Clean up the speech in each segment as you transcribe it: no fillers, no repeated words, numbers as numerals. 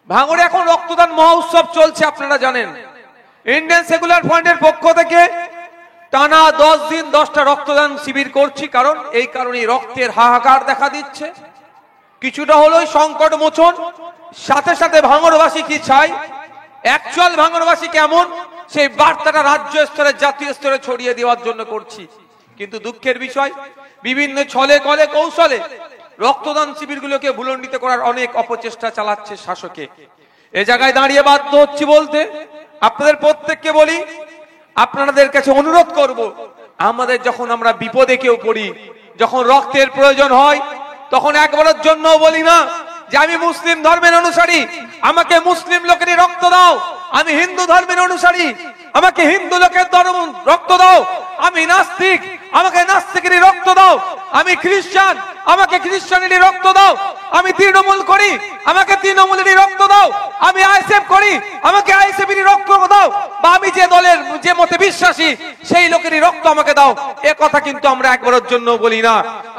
ভাঙড়ে এখন রক্তদান মহোৎসব চলছে, আপনারা জানেন। ইন্ডিয়ান সেকুলার ফ্রন্টের পক্ষ থেকে টানা 10 দিন 10টা রক্তদান শিবির করছি। কারণ এই কারণে রক্তের হাহাকার দেখা দিচ্ছে। কিছুটা হলো সংকট মোচন, সাথে সাথে ভাঙড়বাসী কি চাই, অ্যাকচুয়াল ভাঙড়বাসী কেমন, সেই বার্তাটা রাজ্য স্তরে জাতীয় স্তরে ছড়িয়ে দেওয়ার জন্য করছি। কিন্তু দুঃখের বিষয়, বিভিন্ন ছলে কলে কৌশলে রক্তদান শিবিরগুলোকে ভুলণ্ডিত করার অনেক অপচেষ্টা চালাচ্ছে শাসকে। এ জায়গায় দাঁড়িয়ে বাধ্য হচ্ছি বলতে, আপনাদের প্রত্যেককে বলি, আপনাদের কাছে অনুরোধ করব, আমাদের যখন আমরা বিপদে কেউ পড়ি, যখন রক্তের প্রয়োজন হয়, তখন একবারের জন্য বলি না যে আমি মুসলিম ধর্মের অনুসারী, আমাকে মুসলিম লোকেরই রক্ত দাও। আমি হিন্দু ধর্মের অনুসারী, আমাকে হিন্দু লোকের ধর্ম রক্ত দাও। আমি নাস্তিক, আমাকে নাস্তিকেরই রক্ত দাও। আমি খ্রিস্টান, আমাকে খ্রিস্টানেরই রক্ত দাও। আমি তৃণমূল করি, আমাকে তৃণমূলেরই রক্ত দাও। আমি আইএসএফ করি, আমাকে আইএসএফেরই রক্ত দাও। বা আমি যে দলের যে মতে বিশ্বাসী, সেই লোকেরই রক্ত আমাকে দাও। এ কথা কিন্তু আমরা একবারের জন্য বলি না।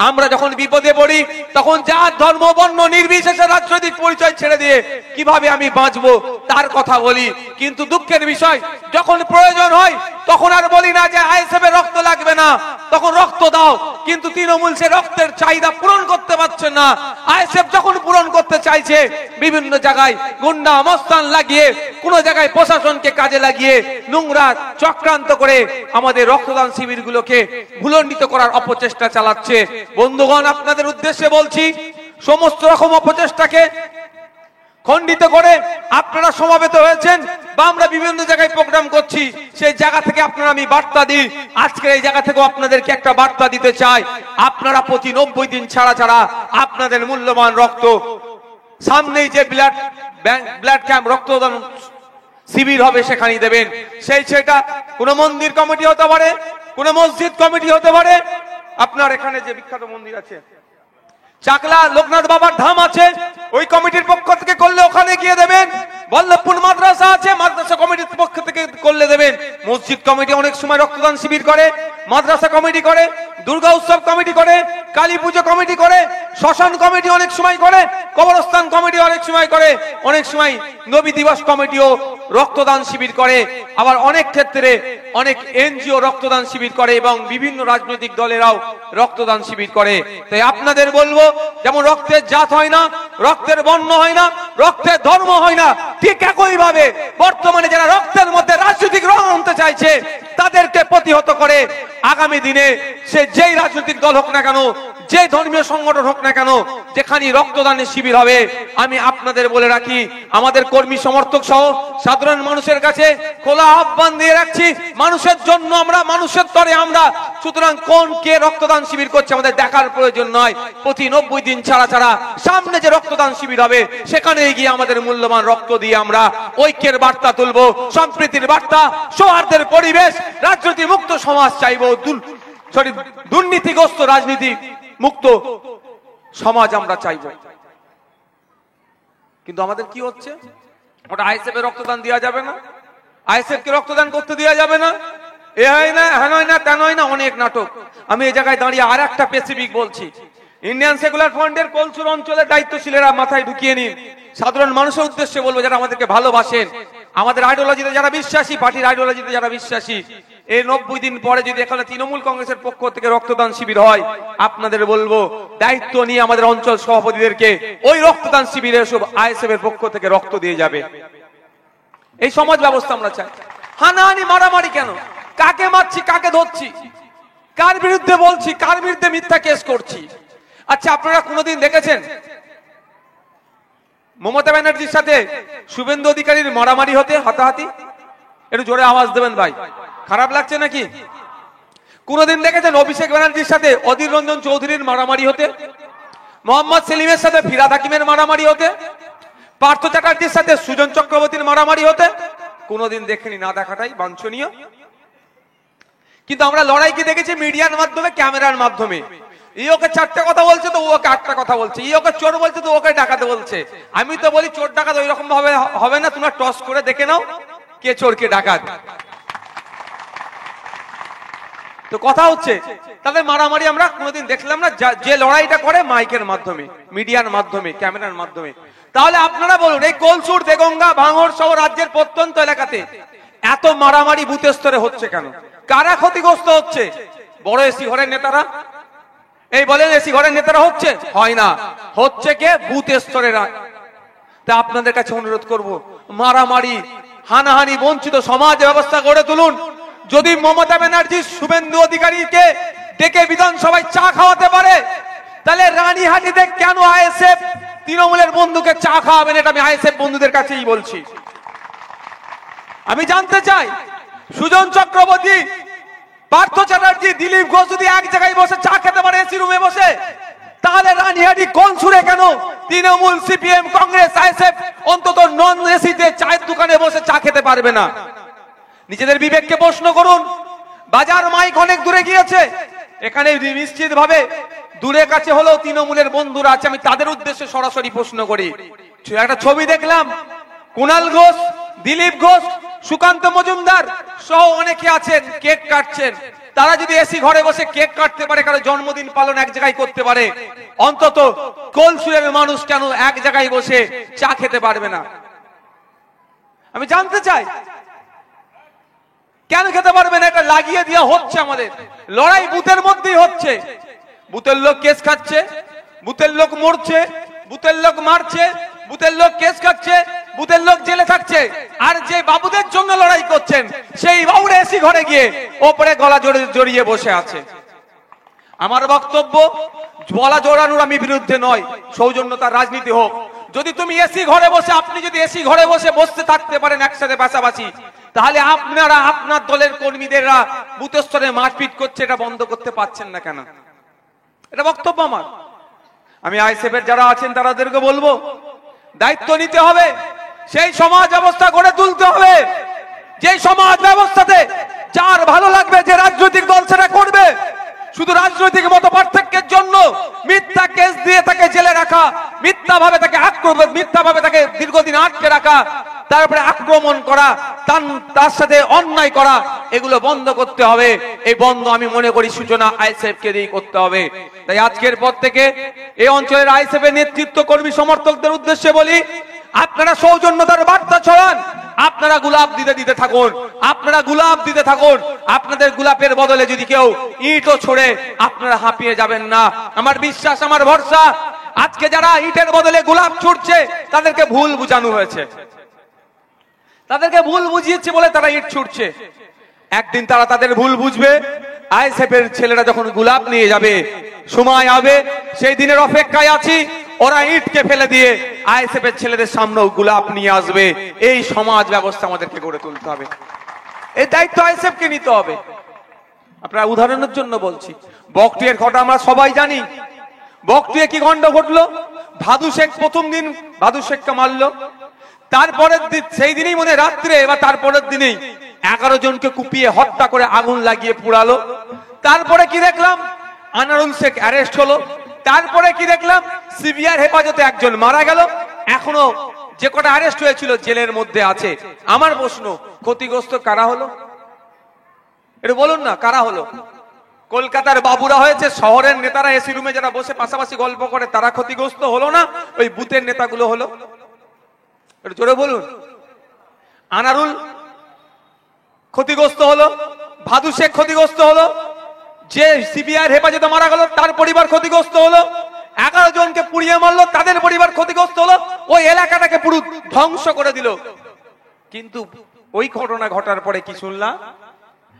আমরা যখন বিপদে পড়ি, তখন জাত ধর্ম বর্ণ নির্বিশেষে রাজনৈতিক পরিচয় ছেড়ে দিয়ে কিভাবে আমি বাঁচবো তার কথা বলি। কিন্তু দুঃখের বিষয়, যখন প্রয়োজন হয় তখন আর বলি না যে আইএসএফ এর রক্ত লাগবে না, তখন রক্ত দাও। কিন্তু তৃণমূল সে রক্তের চাহিদা পূরণ করতে পারছে না। আইএসএফ যখন পূরণ করতে চাইছে, বিভিন্ন জায়গায় গুন্ডা মস্তান লাগিয়ে, কোন জায়গায় প্রশাসনকে কাজে লাগিয়ে নোংরা চক্রান্ত করে আমাদের রক্তদান শিবিরগুলোকে ভুলণ্ডিত করার অপচেষ্টা চালাচ্ছে। বন্ধুগণ, আপনাদের উদ্দেশ্যে বলছি, সমস্ত রকম অপচেষ্টাকে খণ্ডিত করে আপনারা সমাবেত হয়েছেন বা আমরা বিভিন্ন জায়গায় প্রোগ্রাম করছি, সেই জায়গা থেকে আপনারা আমি বার্তা দিই। আজকে এই জায়গা থেকেও আপনাদেরকে একটা বার্তা দিতে চাই। আপনারা প্রতি 90 দিন ছাড়া ছাড়া আপনাদের মূল্যবান রক্ত সামনেই যে ব্লাড ক্যাম্প রক্তদান শিবির হবে সেখানেই দেবেন। সেটা কোনো মন্দির কমিটি হতে পারে, কোনো মসজিদ কমিটি হতে পারে। আপনার এখানে যে বিখ্যাত মন্দির আছে চাকলা লোকনাথ বাবার ধাম আছে, ওই কমিটির পক্ষ থেকে করলে ওখানে গিয়ে দেবেন। বল্লভপুর মাদ্রাসা আছে, মাদ্রাসা কমিটির পক্ষ থেকে করলে দেবেন। মসজিদ কমিটি অনেক সময় রক্তদান শিবির করে, মাদ্রাসা কমিটি করে, দুর্গা উৎসব কমিটি করে, কালী পুজো কমিটি করে, শ্মশান কমিটি অনেক সময় করে, কবরস্থান কমিটি অনেক সময় করে, অনেক সময় নবী দিবস কমিটিও রক্তদান শিবির করে। আবার অনেক ক্ষেত্রে অনেক এনজিও রক্তদান শিবির করে এবং বিভিন্ন রাজনৈতিক দলেরাও রক্তদান শিবির করে। তাই আপনাদের বলবো, যেমন রক্তের জাত হয় না, রক্তের বর্ণ হয় না, রক্তের ধর্ম হয় না, ঠিক একই ভাবে বর্তমানে যারা রক্তের মধ্যে রাজনৈতিক রং আনতে চাইছে তাদেরকে প্রতিহত করে আগামী দিনে সে যেই রাজনৈতিক দল হোক না কেন, যে ধর্মীয় সংগঠন হোক না কেন, যেখানে রক্তদানের শিবির হবে, আমি আপনাদের বলে রাখি, আমাদের কর্মী সমর্থক সহ সাধারণ মানুষের কাছে খোলা আহ্বান দিয়ে রাখছি, মানুষের জন্য আমরা, মানুষের তরে আমরা। সুতরাং কোন কে রক্তদান শিবির করছে আমাদের দেখার প্রয়োজন নয়। প্রতি 90 দিন ছাড়া ছাড়া সামনে যে রক্তদান শিবির হবে সেখানে গিয়ে আমাদের মূল্যবান রক্ত দিয়ে আমরা ঐক্যের বার্তা তুলবো, সম্প্রীতির বার্তা, সৌহার্দ্যের পরিবেশ, রাজনীতি মুক্ত সমাজ চাইবো, দুর্নীতিগ্রস্ত রাজনীতি মুক্ত সমাজ আমরা চাইব। কিন্তু আমাদের কি হচ্ছে, ওটা আইএসএফ এর রক্তদান দেওয়া যাবে না, আইএসএফ কে রক্তদান করতে দেওয়া যাবে না, এ হয় না, হ্যাঁ হয় না, তেন হয় না, অনেক নাটক। আমি এই জায়গায় দাঁড়িয়ে আর একটা স্পেসিফিক বলছি, ইন্ডিয়ান সেকুলার ফ্রন্টের কলসুর অঞ্চলের দায়িত্বশীলেরা মাথায় ঢুকিয়ে নিন। সাধারণ মানুষের উদ্দেশ্যে বলবো, যারা আমাদেরকে ভালোবাসেন, আমাদের আইডিওলজিতে যারা বিশ্বাসী, পার্টির আইডিওলজিতে যারা বিশ্বাসী, এই 90 দিন পরে যদি এখানে তৃণমূল কংগ্রেসের পক্ষ থেকে রক্তদান শিবির হয়, আপনাদের বলবো দায়িত্ব নিয়ে আমাদের অঞ্চল সভাপতিদেরকে ওই রক্তদান শিবিরে সব আইএসএফ এর পক্ষ থেকে রক্ত দিয়ে যাবে। এই সমাজ ব্যবস্থা আমরা চাই। হানাহানি মারামারি কেন, কাকে মারছি, কাকে ধরছি, কার বিরুদ্ধে বলছি, কার বিরুদ্ধে মিথ্যা কেস করছি? আচ্ছা, আপনারা কোনোদিন দেখেছেন মমতা ব্যানার্জির সাথে শুভেন্দু অধিকারীর মারামারি হতে, হাতাহাতি? একটু জোরে আওয়াজ দেবেন ভাই, খারাপ লাগছে নাকি? কোনদিন দেখেছেন অভিষেক ব্যানার্জির সাথে অধীর রঞ্জন চৌধুরীর মারামারি হতে, মোহাম্মদ সেলিমের সাথে ফিরাদ হাকিমের মারামারি হতে, পার্থ চ্যাটার্জির সাথে সুজন চক্রবর্তীর মারামারি হতে? কোনদিন দেখেনি, না দেখাটাই বাঞ্ছনীয়। কিন্তু আমরা লড়াইকে দেখেছি মিডিয়ার মাধ্যমে, ক্যামেরার মাধ্যমে। ই ওকে 4টে কথা বলছে তো ও ওকে 8টা কথা বলছে, ই ওকে চোর বলছে তো ওকে ডাকাতে বলছে। আমি তো বলি চোর ডাকাত ওই রকম ভাবে হবে না, তোমরা টস করে দেখে নাও কে চোর কে ডাকাত। তো কথা হচ্ছে তাদের মারামারি আমরা কোনোদিন দেখলাম না। যে লড়াইটা করে মাইকের মাধ্যমে, মিডিয়ার মাধ্যমে, ক্যামেরার মাধ্যমে, তাহলে আপনারা বলুন, এই কলসুর, দেগঙ্গা, ভাঙড় সহ রাজ্যের প্রত্যন্ত এলাকাতে এত মারামারি বুথ স্তরে হচ্ছে কেন? কারা ক্ষতিগ্রস্ত হচ্ছে? বড় এসি ঘরের নেতারা? এই বলেন এসি ঘরের নেতারা হচ্ছে? হয় না, হচ্ছে কে? বুথ স্তরেরা। তা আপনাদের কাছে অনুরোধ করব, মারামারি, হানাহানি বঞ্চিত সমাজ ব্যবস্থা গড়ে তুলুন। যদি মমতা ব্যানার্জি শুভেন্দু অধিকারীকে ডেকে বিধানসভায় চা খাওয়াতে পারে, তাহলে রানীহাটিতে কেন আইএসএফ তৃণমূলের বন্ধুকে চা খাওয়াবেন? এটা আমি আইএসএফ বন্ধুদের কাছেই বলছি। আমি জানতে চাই, সুজন চক্রবর্তী, পার্থ চ্যাটার্জি, দিলীপ ঘোষ যদি এক জায়গায় বসে চা খেতে পারে এসি রুমে বসে, তাহলে রানীহাটি কোন সুরে কেন তৃণমূল, সিপিএম, কংগ্রেস, আইএসএফ অন্তত নন এসিতে চায়ের দোকানে বসে চা খেতে পারবে না? নিজেদের বিবেককে প্রশ্ন করুন। বাজার মাইক অনেক দূরে গিয়েছে, এখানে নিশ্চিত ভাবে দূরে কাছে হলেও তৃণমূলের বন্ধুরা আছে, আমি তাদের উদ্দেশ্যে সরাসরি প্রশ্ন করি। একটা ছবি দেখলাম, কুণাল ঘোষ, দিলীপ ঘোষ, সুকান্ত মজুমদার সহ অনেকে আছেন, কেক কাটছেন। তারা যদি এসি ঘরে বসে কেক কাটতে পারে, কারো জন্মদিন পালন এক জায়গায় করতে পারে, অন্তত কলসুরের মানুষ কেন এক জায়গায় বসে চা খেতে পারবে না? আমি জানতে চাই, কেন খেতে পারবে না? এটা লাগিয়ে দেওয়া হচ্ছে। আমাদের লড়াই বুথের মধ্যেই হচ্ছে। বুথের লোক কেস খাচ্ছে, বুথের লোক মরছে, বুথের লোক মারছে, বুথের লোক কেস খাচ্ছে, বুথের লোক জেলে থাকছে। আর যে বাবুদের জন্য লড়াই করছেন, সেই বাবুরা এসি ঘরে গিয়ে ওপরে গলা জড়িয়ে বসে আছে। আমার বক্তব্য, গলা জড়ানোর আমি বিরুদ্ধে নয়, সৌজন্যতার রাজনীতি হোক। যদি তুমি এসি ঘরে বসে, আপনি যদি এসি ঘরে বসে বসতে থাকতে পারেন একসাথে পাশাপাশি, তাহলে আপনারা আপনার দলের কর্মীদেররা বুথ স্তরে মারপিট করছে, এটা বন্ধ করতে পারছেন না কেন? এটা বক্তব্য আমার। আমি আইএসএফ এর যারা আছেন তাদেরকে বলবো, দায়িত্ব নিতে হবে, সেই সমাজ ব্যবস্থা গড়ে তুলতে হবে, যে সমাজ ব্যবস্থাতে যার ভালো লাগবে, যে রাজনৈতিক দল সেটা করবে। শুধু রাজনৈতিক মত পার্থক্যের জন্য মিথ্যা কেস দিয়ে তাকে জেলে রাখা, মিথ্যাভাবে তাকে আক্রমণ, মিথ্যাভাবে তাকে দীর্ঘদিন আটকে রাখা, তারপরে আক্রমণ করা, তার সাথে অন্যায় করা, এগুলো বন্ধ করতে হবে। এই বন্ধ আমি মনে করি সূচনা আইএসএফ কে দিয়ে করতে হবে। তাই আজকের পর থেকে এই অঞ্চলের আইএসএফ এর নেতৃত্ব, কর্মী, সমর্থকদের উদ্দেশ্যে বলি, আপনারা সৌজন্যতার বার্তা ছড়ান, আপনারা গোলাপ দিতে থাকুন, আপনারা গোলাপ দিতে থাকুন। আপনাদের গোলাপের বদলে যদি কেউ ইটও ছোড়ে, আপনারা হাঁপিয়ে যাবেন না। আমার বিশ্বাস, আমার ভরসা, আজকে যারা ইটের বদলে গোলাপ ছুটছে, তাদেরকে ভুল বুঝানো হয়েছে, তাদেরকে ভুল বুঝিয়েছে বলে তারা ইট ছুটছে। একদিন তারা তাদের ভুল বুঝবে। আইএসএফ এর ছেলেরা যখন গোলাপ নিয়ে যাবে, সময় হবে, সেই দিনের অপেক্ষায় আছি। ওরা ইটকে ফেলে দিয়ে আইএসএফ এর ছেলেদের সামনেও গোলাপ নিয়ে আসবে। এই সমাজ ব্যবস্থা আমাদেরকে গড়ে তুলতে হবে, এই দায়িত্ব আইএসএফ কে নিতে হবে। আপনারা উদাহরণের জন্য বলছি, বকটুয়ের ঘটনা আমরা সবাই জানি। বকটুয়ে কি কাণ্ড ঘটলো? ভাদু শেখ প্রথম দিন ভাদু শেখকে মারলো, তারপরের দিন, সেই দিনই মনে রাত্রে বা তারপরের দিনেই 11 জনকে কুপিয়ে হত্যা করে আগুন লাগিয়ে পুড়ালো। তারপরে কি দেখলাম? আনারুল শেখ অ্যারেস্ট হলো। তারপরে কি দেখলাম? সিবিআই হেফাজতে একজন মারা গেল। এখনো যে কটা অ্যারেস্ট হয়েছিল জেলের মধ্যে আছে। আমার প্রশ্ন, ক্ষতিগ্রস্ত কারা হলো? এটা বলুন না, কারা হলো? কলকাতার বাবুরা হয়েছে, শহরের নেতারা এসি রুমে যারা বসে পাশাপাশি গল্প করে তারা ক্ষতিগ্রস্ত হলো না? ওই বুথের নেতাগুলো হলো? একটু জোরে বলুন। আনারুল ক্ষতিগ্রস্ত হলো, ভাদু শেখ ক্ষতিগ্রস্ত হলো, যে সিবিআই হেফাজতে মারা গেল তার পরিবার ক্ষতিগ্রস্ত হলো, 11 জনকে পুড়িয়ে মারলো তাদের পরিবার ক্ষতিগ্রস্ত হলো, ওই এলাকাটাকে পুরো ধ্বংস করে দিল। কিন্তু ওই ঘটনা ঘটার পরে কি শুনলাম?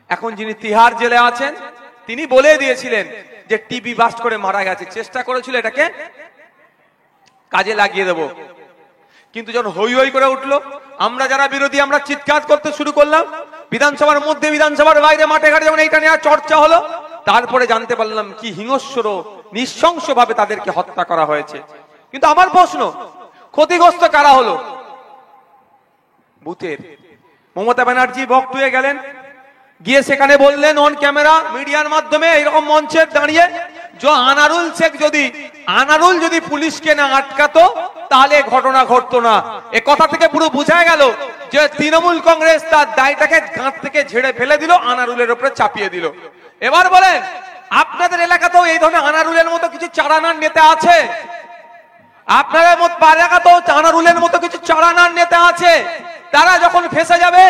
এখন যিনি তিহার জেলে আছেন তিনি বলে দিয়েছিলেন যে টিবি বাস্ট করে মারা গেছে, চেষ্টা করেছিল এটাকে কাজে লাগিয়ে দেব। কিন্তু যখন হই হই করে উঠলো, আমরা যারা বিরোধী আমরা চিৎকার করতে শুরু করলাম। বিধানসভার মধ্যে, বিধানসভার বাইরে, মাঠে ঘাটে যখন এইটা নিয়ে চর্চা হলো, তারপরে জানতে পারলাম কি হিংস্র নৃশংস ভাবে তাদেরকে হত্যা করা হয়েছে। কিন্তু আমার প্রশ্ন, ক্ষতিগ্রস্ত কারা হলো? বুথের। মমতা ব্যানার্জি বকটুয়ে গেলেন, গিয়ে সেখানে বললেন অন ক্যামেরা মিডিয়ার মাধ্যমে এরকম মঞ্চে দাঁড়িয়ে, যে আনারুল যদি পুলিশকে না আটকাতো তাহলে ঘটনা ঘটতো না। এ কথা থেকে পুরো বোঝা গেল যে তৃণমূল কংগ্রেস তার দায়টাকে গাঁট থেকে ঝেড়ে ফেলে দিল, আনারুলের উপরে চাপিয়ে দিল। এবার বলেন, আপনাদের এলাকাতেও এই ধরনের আনারুলের মতো কিছু চারানার নেতা আছে? আপনাদের মত পাড়াগাতেও আনারুলের মতো কিছু চালানার নেতা আছে, তারা যখন ফেসে যাবে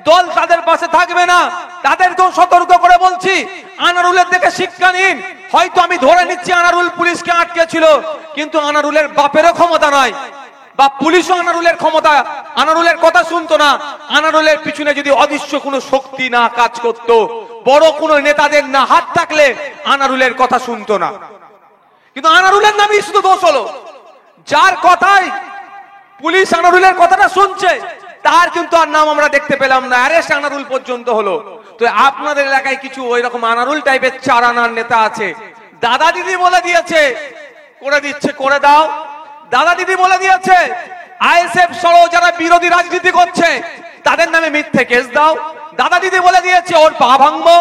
দল তাদের পাশে থাকবে না। তাদেরকেও সতর্ক করে বলছি, আনারুলের দিকে শিক্ষা নিন। হয়তো আমি ধরে নিচ্ছি আনারুল পুলিশকে আটকে ছিল, কিন্তু আনারুলের বাপেরও ক্ষমতা নাই, বা পুলিশও আনারুলের কথা শুনতো না। আনারুলের পিছনে যদি অদৃশ্য কোনো শক্তি না কাজ করত, বড় কোনো নেতাদের না হাত থাকলে আনারুলের কথা শুনতো না। কিন্তু আনারুলের নামই শুধু দোষ হলো, যার কথায় পুলিশ আনারুলের কথাটা শুনছে তার কিন্তু আর নাম আমরা দেখতে পেলাম না, অ্যারেস্ট আনারুল পর্যন্ত হলো। তো আপনাদের এলাকায় কিছু ওই রকম আনারুল টাইপের চারানার নেতা আছে, দাদা দিদি বলে দিয়েছে করে দিচ্ছে, করে দাও। দাদা দিদি বলে দিয়েছে আইএসএফ সহ যারা বিরোধী রাজনীতি করছে তাদের নামে মিথ্যে কেস দাও। দাদা দিদি বলে দিয়েছে ওর পা ভাঙবো।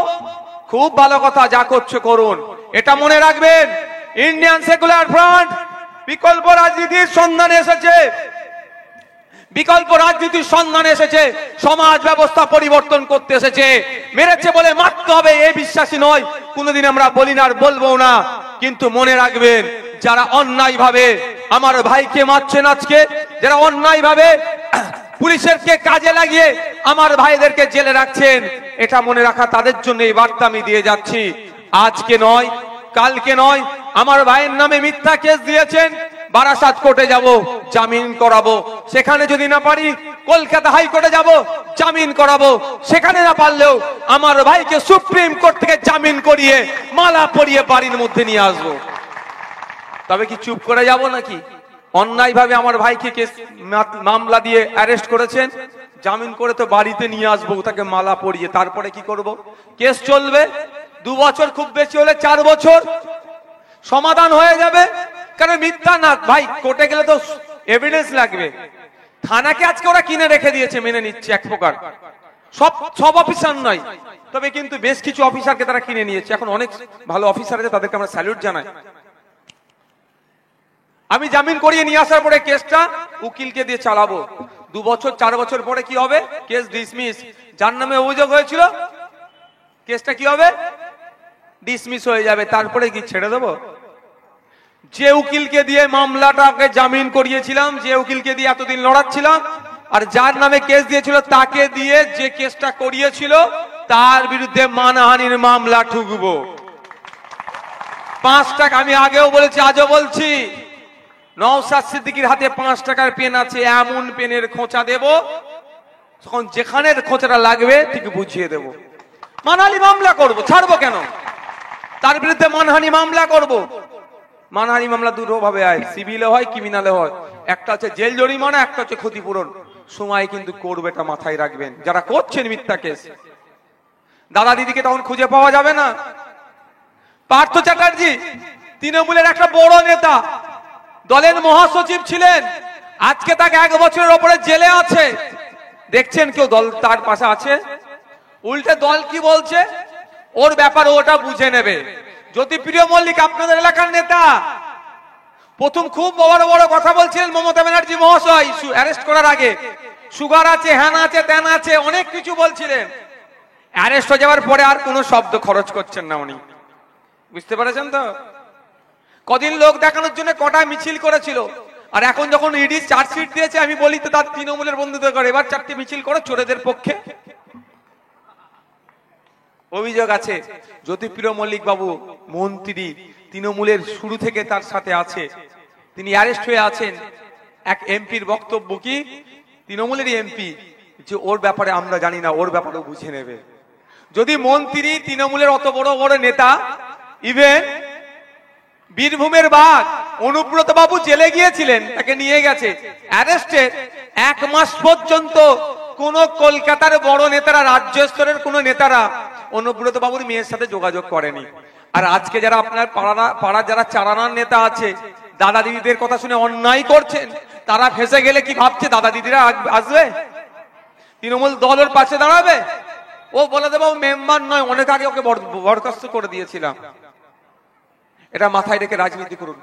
খুব ভালো কথা, যা করছে করুন। এটা মনে রাখবেন, ইন্ডিয়ান সেকুলার ফ্রন্ট বিকল্প রাজনীতির সন্ধানে এসেছে, বিকল্প রাজনীতির সন্ধানে এসেছে, সমাজ ব্যবস্থা পরিবর্তন করতে এসেছে। মেরেছে বলে মারতে হবে এ বিশ্বাসী নয়, কোনোদিন আমরা বলি না আর বলবো না। কিন্তু মনে রাখবেন, যারা অন্যায় ভাবে আমার ভাইকে মারছেন আজকে, যারা অন্যায় ভাবে পুলিশের কে কাজে লাগিয়ে আমার ভাইদেরকে জেলে রাখছেন, এটা মনে রাখা তাদের জন্য এই বার্তা আমি দিয়ে যাচ্ছি। আজকে নয়, কালকে নয়, আমার ভাইয়ের নামে মিথ্যা কেস দিয়েছেন, বারাসাত কোর্টে যাব, জামিন করাবো। সেখানে যদি না পারি কলকাতা হাইকোর্টে যাব, জামিন করাবো। সেখানে না পারলেও আমার ভাইকে সুপ্রিম কোর্ট থেকে জামিন করিয়ে মালা পরিয়ে বাড়ির মধ্যে নিয়ে আসবো। তবে কি চুপ করে যাব নাকি? অন্যায় ভাবে আমার ভাইকে কেস মামলা দিয়ে অ্যারেস্ট করেছেন, জামিন করে তো বাড়িতে নিয়ে আসবো তাকে মালা পরিয়ে। তারপরে কি করব? কেস চলবে 2 বছর, খুব বেশি হলে 4 বছর, সমাধান হয়ে যাবে। কারণ মিথ্যা না ভাই, কোর্টে গেলে তো এভিডেন্স লাগবে। থানাকে আজকে ওরা কিনে রেখে দিয়েছে, মেনে নিচ্ছে এক প্রকার। সব অফিসার নয়, তবে কিন্তু বেশ কিছু অফিসারকে তারা কিনে নিয়েছে। এখন অনেক ভালো অফিসার আছে, তাদেরকে আমরা স্যালুট জানাই। আমি জামিন করিয়ে নিয়ে আসার পরে কেসটা উকিলকে দিয়ে চালাবো। 2 বছর 4 বছর পরে কি হবে? Case dismiss. যার নামে অভিযোগ হয়েছিল কেসটা কি হবে? ডিসমিস হয়ে যাবে। তারপরে কি ছেড়ে দেবো? যে উকিলকে দিয়ে মামলাটাকে জামিন করিয়েছিলাম, যে উকিলকে দিয়ে এতদিন লড়াচ্ছিলাম, আর যার নামে কেস দিয়েছিল তাকে দিয়ে যে কেসটা করিয়েছিল তার বিরুদ্ধে মানহানির মামলা ঠুকবো। 5 টাকা, আমি আগেও বলেছি আজও বলছি, নওশাদ সিদ্দিকীর হাতে 5 টাকার পেন আছে, এমন পেনের খোঁচা দেব, তখন যেখানে খোঁচাটা লাগবে ঠিক বুঝিয়ে দেব। মানহানি মামলা করব, ছাড়বো কেন? তার বিরুদ্ধে মানহানি মামলা করব। মানহানি মামলা দুটো ভাবে হয়, সিভিলে হয়, ক্রিমিনালে হয়। একটা হচ্ছে জেল জরিমানা, একটা হচ্ছে ক্ষতিপূরণ। সময় কিন্তু করবে, এটা মাথায় রাখবেন যারা করছেন মিথ্যা কেস। দাদা দিদিকে তখন খুঁজে পাওয়া যাবে না। পার্থ চ্যাটার্জি তৃণমূলের একটা বড় নেতা, দলের মহাসচিব ছিলেন, আজকে তাকে 1 বছরের ওপরে জেলে আছে। দেখছেন কেউ দল তার পাশে আছে? উল্টে দল কি বলছে ওর ব্যাপার, ওটা বুঝে নেবে। জ্যোতিপ্রিয় মল্লিক আপনাদের এলাকার নেতা, প্রথম খুব বড় বড় কথা বলছিলেন মমতা ব্যানার্জি মহাশয় অ্যারেস্ট করার আগে। সুগার আছে, হ্যান আছে, ত্যান আছে, অনেক কিছু বলছিলেন। অ্যারেস্ট হয়ে যাওয়ার পরে আর কোনো শব্দ খরচ করছেন না উনি। বুঝতে পেরেছেন তো? কদিন লোক দেখানোর জন্য কটা মিছিল করেছিল, আর এখন যখন ইডি চার্জশিট দিয়েছে, আমি বলি তো তার তৃণমূলের বন্ধুদের করে এবার 4টি মিছিল করো চোরেদের পক্ষে। অভিযোগ আছে জ্যোতিপ্রিয় মল্লিক বাবু মন্ত্রী, তৃণমূলের শুরু থেকে তার সাথে আছে, তিনি অ্যারেস্ট হয়ে আছেন। এক এমপির বক্তব্য কি, তৃণমূলেরই এমপি, যে ওর ব্যাপারে আমরা জানি না, ওর ব্যাপারে বুঝে নেবে। যদি মন্ত্রী তৃণমূলের অত বড় বড় নেতা, ইভেন বীরভূমের বাঘ অনুব্রত বাবু জেলে গিয়েছিলেন, তাকে নিয়ে গেছে অ্যারেস্টেড, 1 মাস পর্যন্ত কোন কলকাতার বড় নেতারা, রাজ্য স্তরের কোন নেতারা অনুব্রত বাবুর মেয়ের সাথে যোগাযোগ করেনি। আর আজকে যারা আপনার পাড়ার যারা চারানার নেতা আছে, দাদা দিদিদের কথা শুনে অন্যায় করছেন, তারা ফেসে গেলে কি ভাবছে দাদা দিদিরা আসবে? তৃণমূল দলের পাশে দাঁড়াবে? ও বলে দেবো মেম্বার নয়, অনেক আগে ওকে বরখাস্ত করে দিয়েছিলাম। এটা মাথায় রেখে রাজনীতি করুন।